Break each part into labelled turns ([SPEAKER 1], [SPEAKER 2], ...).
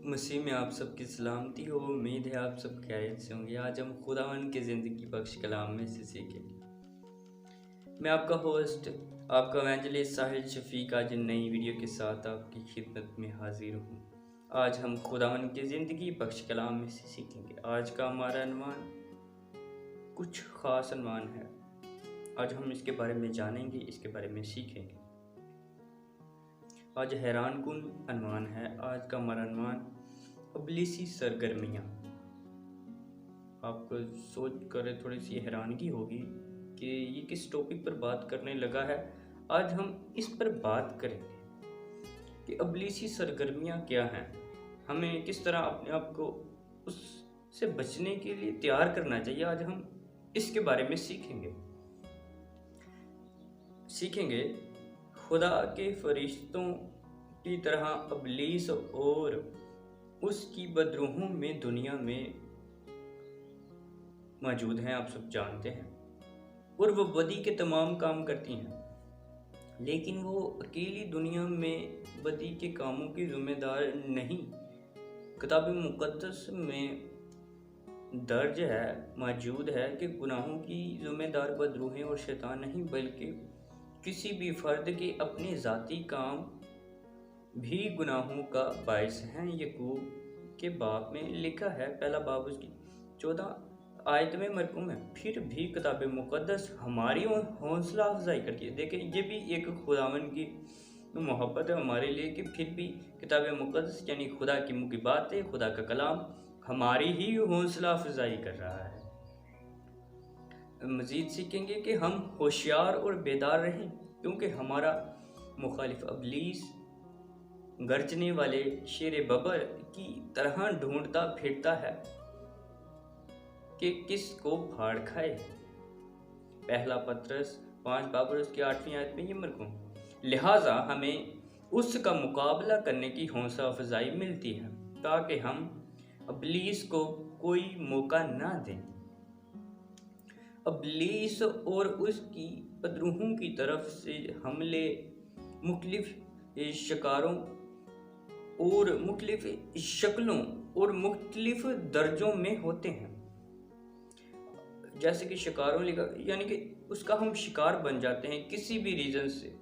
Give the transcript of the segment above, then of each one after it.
[SPEAKER 1] मसीह में आप सबकी सलामती हो। उम्मीद है आप सब खैरियत से होंगे। आज हम खुदावन के ज़िंदगी बख्श कलाम में से सीखेंगे। मैं आपका होस्ट, आपका एवेंजलिस्ट साहिल शफीक आज नई वीडियो के साथ आपकी खिदमत में हाजिर हूँ। आज हम खुदावन के ज़िंदगी बख्श कलाम में से सीखेंगे। आज का हमारा अनुमान कुछ ख़ास अनुमान है। आज हम इसके बारे में जानेंगे, इसके बारे में सीखेंगे। आज हैरान कुन अनुमान है। आज का हमारा अनुमान इब्लीसी सरगर्मियाँ। आपको सोच कर थोड़ी सी हैरानगी होगी कि ये किस टॉपिक पर बात करने लगा है। आज हम इस पर बात करेंगे कि इब्लीसी सरगर्मियाँ क्या हैं, हमें किस तरह अपने आप को उससे बचने के लिए तैयार करना चाहिए। आज हम इसके बारे में सीखेंगे। खुदा के फरिश्तों की तरह इब्लीस और उसकी बदरूहों में दुनिया में मौजूद हैं, आप सब जानते हैं, और वो बदी के तमाम काम करती हैं, लेकिन वो अकेली दुनिया में बदी के कामों की जिम्मेदार नहीं। किताब मुकद्दस में दर्ज है, मौजूद है कि गुनाहों की जिम्मेदार बदरूहें और शैतान नहीं, बल्कि किसी भी फर्द के अपने ज़ाती काम भी गुनाहों का बायस हैं। यकूब के बाब में लिखा है, पहला बाब उसकी 14 आयत में मरकूम है। फिर भी किताब मुकद्दस हमारी हौसला अफजाई करती है। देखें, ये भी एक खुदावन की मोहब्बत है हमारे लिए कि फिर भी किताब मुकद्दस यानी खुदा की मुँह की बातें, खुदा का कलाम हमारी ही हौसला अफजाई कर रहा है। मज़ीद सीखेंगे कि हम होशियार और बेदार रहें, क्योंकि हमारा मुखालिफ इब्लीस गरजने वाले शेर बबर की तरह ढूंढता फिरता है कि किस को फाड़ खाए। पहला पत्रस 5 बाब उसकी 8वीं आयत में ये मरकूम। लिहाजा हमें उसका मुकाबला करने की हौसला अफजाई मिलती है, ताकि हम इब्लीस को कोई मौका ना दें। इब्लीस और उसकी बदरूहों की तरफ से हमले मुख्तलिफ शिकारों और मुख्तलिफ शक्लों और मुख्तलिफ दर्जों में होते हैं। जैसे कि शिकारों लिखा, यानी कि उसका हम शिकार बन जाते हैं किसी भी रीज़न से,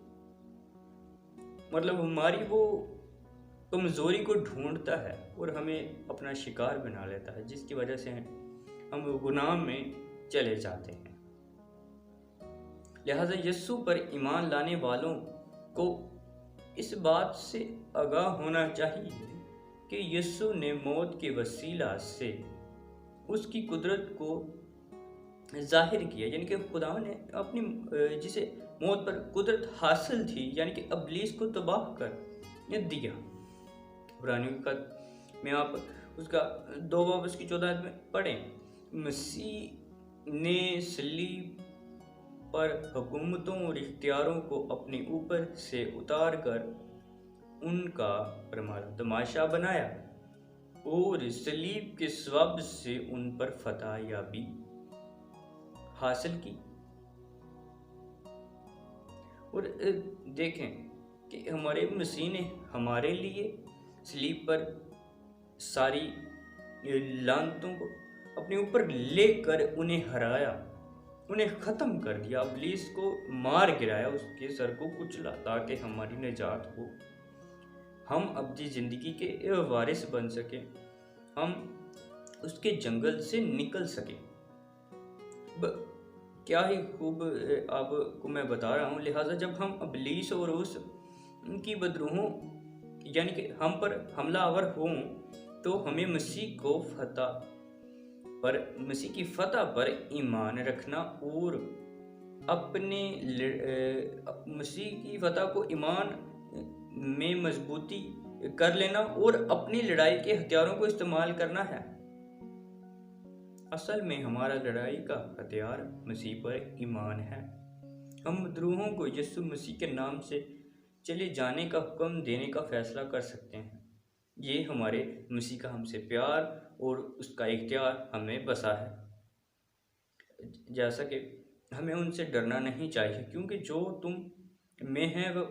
[SPEAKER 1] मतलब हमारी वो कमज़ोरी को ढूंढता है और हमें अपना शिकार बना लेता है, जिसकी वजह से हम गुनाह में चले जाते हैं। लिहाजा यस्सु पर ईमान लाने वालों को इस बात से आगाह होना चाहिए कि यस्सु ने मौत के वसीला से उसकी कुदरत को जाहिर किया, यानी कि खुदा ने अपनी जिसे मौत पर कुदरत हासिल थी, यानी कि इब्लीस को तबाह कर दिया। पुरानी वक़्त में आप उसका 2 बाब उसकी 14 में पढ़ें। मसीह ने सलीब पर हुकूमतों और इख्तियारों को अपने ऊपर से उतार कर उनका तमाशा बनाया और सलीब के सवाब से उन पर फतह याबी हासिल की। और देखें कि हमारे मसीह ने हमारे लिए सलीब पर सारी लानतों को अपने ऊपर लेकर उन्हें हराया, उन्हें ख़त्म कर दिया, इब्लीस को मार गिराया, उसके सर को कुचला, ताकि हमारी निजात हो, हम अब्दी ज़िंदगी के वारिस बन सकें, हम उसके जंगल से निकल सकें। क्या ही खूब आपको मैं बता रहा हूँ। लिहाजा जब हम इब्लीस और उनकी बदरूहों यानी कि हम पर हमलावर हों, तो हमें मसीह की फतह पर ईमान रखना और अपने मसीह की फतह को ईमान में मजबूती कर लेना और अपनी लड़ाई के हथियारों को इस्तेमाल करना है। असल में हमारा लड़ाई का हथियार मसीह पर ईमान है। हम बदरूहों को यीशु मसीह के नाम से चले जाने का हुक्म देने का फैसला कर सकते हैं। ये हमारे मसीह का हमसे प्यार और उसका इख्तियार हमें बसा है। जैसा कि हमें उनसे डरना नहीं चाहिए, क्योंकि जो तुम में है वह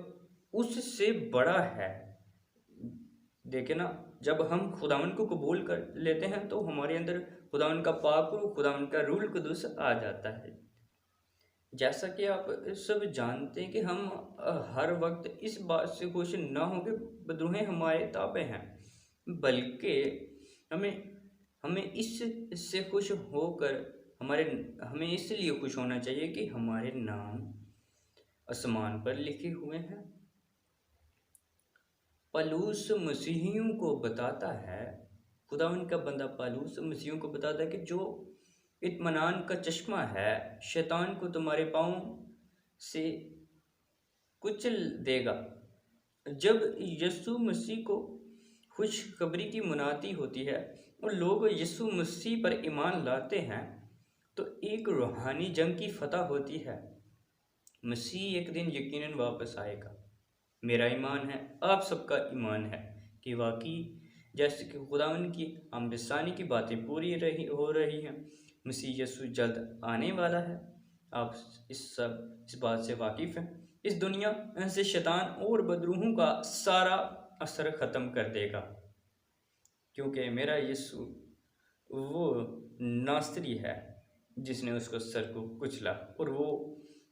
[SPEAKER 1] उससे बड़ा है देखे ना, जब हम खुदावन को कबूल कर लेते हैं तो हमारे अंदर खुदावन का पाक रूह, खुदावन का रूल कुदूस आ जाता है। जैसा कि आप सब जानते हैं कि हम हर वक्त इस बात से खुश ना हो कि बद्रुहें हमारे ताबे हैं, बल्कि हमें हमें इससे खुश होकर हमें इसलिए खुश होना चाहिए कि हमारे नाम आसमान पर लिखे हुए हैं। पौलुस मसीहियों को बताता है, खुदावंद का बंदा पौलुस मसीहियों को बताता है कि जो इत्मीनान का चश्मा है शैतान को तुम्हारे पाँव से कुचल देगा। जब यीशु मसीह को खुशखबरी की मुनादी होती है और लोग यीशु मसीह पर ईमान लाते हैं तो एक रूहानी जंग की फतह होती है। मसीह एक दिन यकीनन वापस आएगा। मेरा ईमान है, आप सबका ईमान है कि वाकई जैसे कि खुदावन की आमबिसानी की बातें पूरी हो रही हैं, मसीह यीशु जल्द आने वाला है। आप इस बात से वाकिफ़ हैं। इस दुनिया से शैतान और बदरूहों का सारा असर ख़त्म कर देगा, क्योंकि मेरा यीशु वो नासरी है जिसने उसको सर को कुचला, और वो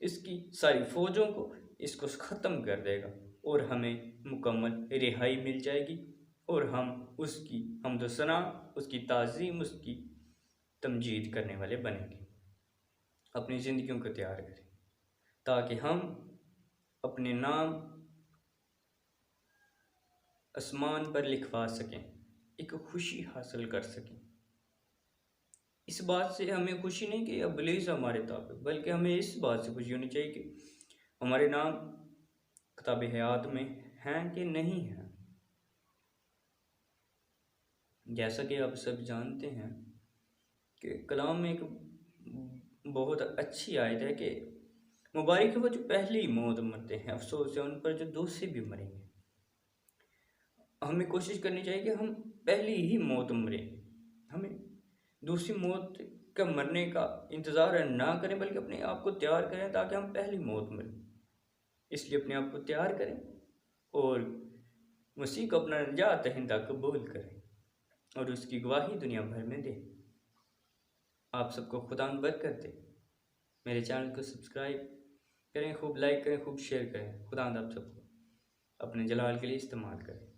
[SPEAKER 1] इसकी सारी फौजों को इसको ख़त्म कर देगा और हमें मुकम्मल रिहाई मिल जाएगी और हम उसकी हम्द सना, उसकी ताज़ीम, उसकी तमजीद करने वाले बनेंगे। अपनी ज़िंदगियों को तैयार करें ताकि हम अपने नाम आसमान पर लिखवा सकें, एक खुशी हासिल कर सकें। इस बात से हमें खुशी नहीं कि इब्लीस हमारे ताबे, बल्कि हमें इस बात से खुशी होनी चाहिए कि हमारे नाम किताब हयात में हैं कि नहीं हैं। जैसा कि आप सब जानते हैं कि कलाम में एक बहुत अच्छी आयत है कि मुबारक है वो जो पहली मौत मरते हैं, अफसोस है उन पर जो दूसरी भी मरेंगे। हमें कोशिश करनी चाहिए कि हम पहली ही मौत मरें, हमें दूसरी मौत का मरने का इंतज़ार ना करें, बल्कि अपने आप को तैयार करें ताकि हम पहली मौत मरें। इसलिए अपने आप को तैयार करें और मसीह को अपना निजात दहिंदा कबूल करें और उसकी गवाही दुनिया भर में दें। आप सबको खुदा बरकत दे। मेरे चैनल को सब्सक्राइब करें, खूब लाइक करें, खूब शेयर करें। खुदा आप सबको अपने जलाल के लिए इस्तेमाल करें।